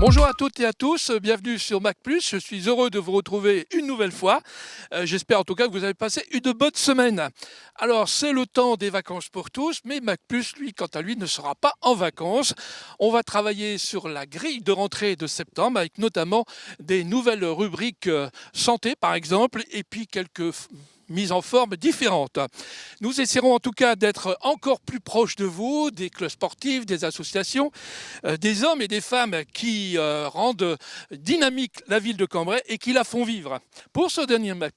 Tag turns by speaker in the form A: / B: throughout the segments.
A: Bonjour à toutes et à tous, bienvenue sur Mac+. Je suis heureux de vous retrouver une nouvelle fois. J'espère en tout cas que vous avez passé une bonne semaine. Alors, c'est le temps des vacances pour tous, mais Mac+, lui, quant à lui, ne sera pas en vacances. On va travailler sur la grille de rentrée de septembre, avec notamment des nouvelles rubriques santé, par exemple, et puis quelques mises en forme différentes. Nous essaierons en tout cas d'être encore plus proches de vous, des clubs sportifs, des associations, des hommes et des femmes qui rendent dynamique la ville de Cambrai et qui la font vivre. Pour ce dernier Mac+,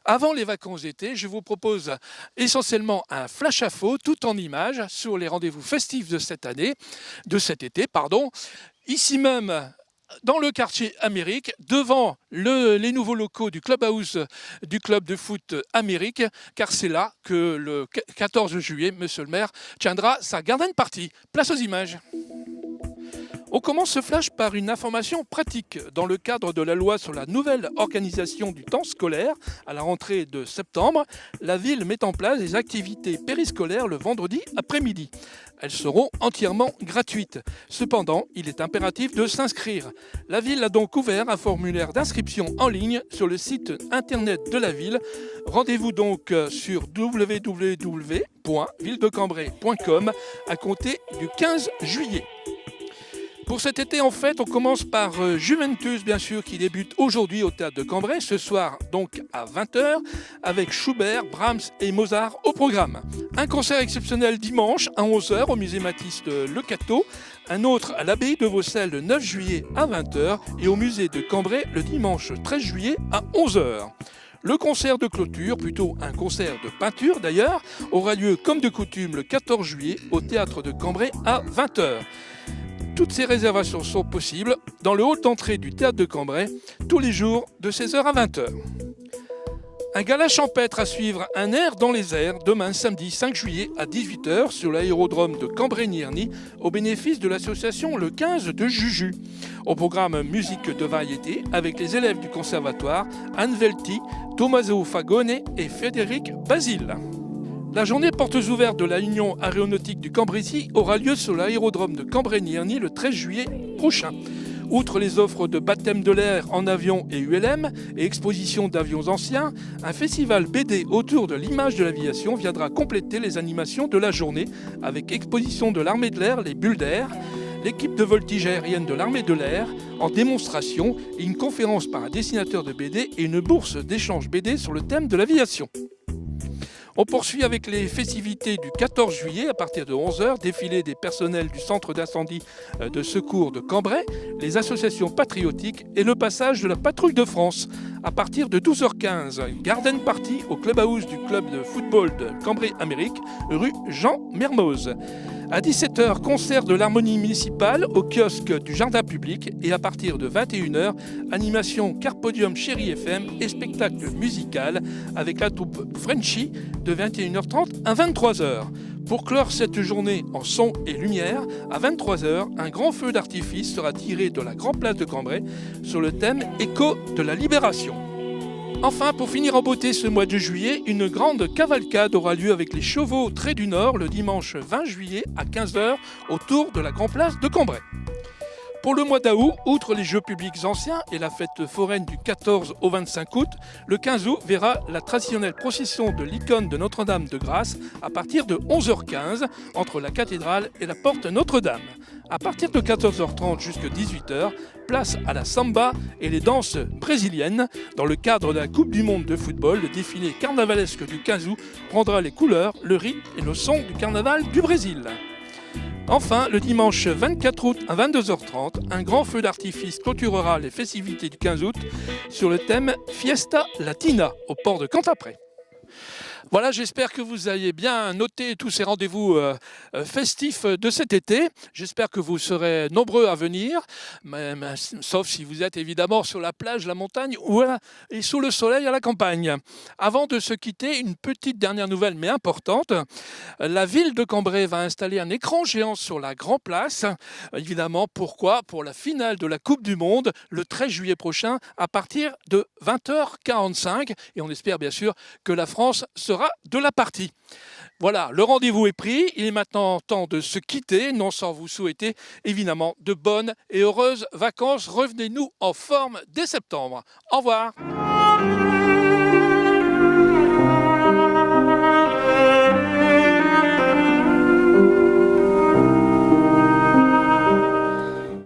A: avant les vacances d'été, je vous propose essentiellement un flash info tout en images sur les rendez-vous festifs de cet été. Ici même, dans le quartier Amérique, devant les nouveaux locaux du Clubhouse du club de foot Amérique, car c'est là que le 14 juillet, monsieur le maire tiendra sa garden party. Place aux images. On commence ce flash par une information pratique. Dans le cadre de la loi sur la nouvelle organisation du temps scolaire, à la rentrée de septembre, la ville met en place des activités périscolaires le vendredi après-midi. Elles seront entièrement gratuites. Cependant, il est impératif de s'inscrire. La ville a donc ouvert un formulaire d'inscription en ligne sur le site internet de la ville. Rendez-vous donc sur www.villedecambrai.com à compter du 15 juillet. Pour cet été, en fait, on commence par Juventus, bien sûr, qui débute aujourd'hui au Théâtre de Cambrai, ce soir donc à 20h, avec Schubert, Brahms et Mozart au programme. Un concert exceptionnel dimanche à 11h au musée Matisse de Le Cateau, un autre à l'abbaye de Vaucelles le 9 juillet à 20h et au musée de Cambrai le dimanche 13 juillet à 11h. Le concert de clôture, plutôt un concert de peinture d'ailleurs, aura lieu comme de coutume le 14 juillet au Théâtre de Cambrai à 20h. Toutes ces réservations sont possibles dans le hall d'entrée du Théâtre de Cambrai, tous les jours de 16h à 20h. Un gala champêtre à suivre, un air dans les airs, demain samedi 5 juillet à 18h sur l'aérodrome de Cambrai-Nierny au bénéfice de l'association Le 15 de Juju. Au programme musique de variété avec les élèves du conservatoire Anne Velti, Tommaso Fagone et Frédéric Basile. La journée portes ouvertes de la Union aéronautique du Cambrésis aura lieu sur l'aérodrome de Cambrai-Nierny le 13 juillet prochain. Outre les offres de baptême de l'air en avion et ULM et exposition d'avions anciens, un festival BD autour de l'image de l'aviation viendra compléter les animations de la journée avec exposition de l'armée de l'air, les bulles d'air, l'équipe de voltige aérienne de l'armée de l'air en démonstration et une conférence par un dessinateur de BD et une bourse d'échange BD sur le thème de l'aviation. On poursuit avec les festivités du 14 juillet à partir de 11h, défilé des personnels du centre d'incendie de secours de Cambrai, les associations patriotiques et le passage de la patrouille de France. À partir de 12h15, garden party au clubhouse du club de football de Cambrai-Amérique, rue Jean Mermoz. À 17h, concert de l'harmonie municipale au kiosque du jardin public et à partir de 21h, animation Carpodium Chéri FM et spectacle musical avec la troupe Frenchy de 21h30 à 23h. Pour clore cette journée en son et lumière, à 23h, un grand feu d'artifice sera tiré de la grande place de Cambrai sur le thème Écho de la Libération. Enfin, pour finir en beauté ce mois de juillet, une grande cavalcade aura lieu avec les chevaux Trait du Nord le dimanche 20 juillet à 15h autour de la grande place de Cambrai. Pour le mois d'août, outre les Jeux publics anciens et la fête foraine du 14 au 25 août, le 15 août verra la traditionnelle procession de l'icône de Notre-Dame de Grâce à partir de 11h15 entre la cathédrale et la porte Notre-Dame. À partir de 14h30 jusqu'à 18h, place à la samba et les danses brésiliennes. Dans le cadre de la Coupe du Monde de football, le défilé carnavalesque du 15 août prendra les couleurs, le rythme et le son du carnaval du Brésil. Enfin, le dimanche 24 août à 22h30, un grand feu d'artifice clôturera les festivités du 15 août sur le thème Fiesta Latina au port de Cantapré. Voilà, j'espère que vous avez bien noté tous ces rendez-vous festifs de cet été. J'espère que vous serez nombreux à venir, sauf si vous êtes évidemment sur la plage, la montagne et sous le soleil à la campagne. Avant de se quitter, une petite dernière nouvelle mais importante. La ville de Cambrai va installer un écran géant sur la Grand Place. Évidemment, pourquoi ? Pour la finale de la Coupe du Monde le 13 juillet prochain à partir de 20h45. Et on espère bien sûr que la France sera de la partie. Voilà, le rendez-vous est pris. Il est maintenant temps de se quitter, non sans vous souhaiter évidemment de bonnes et heureuses vacances. Revenez-nous en forme dès septembre. Au revoir.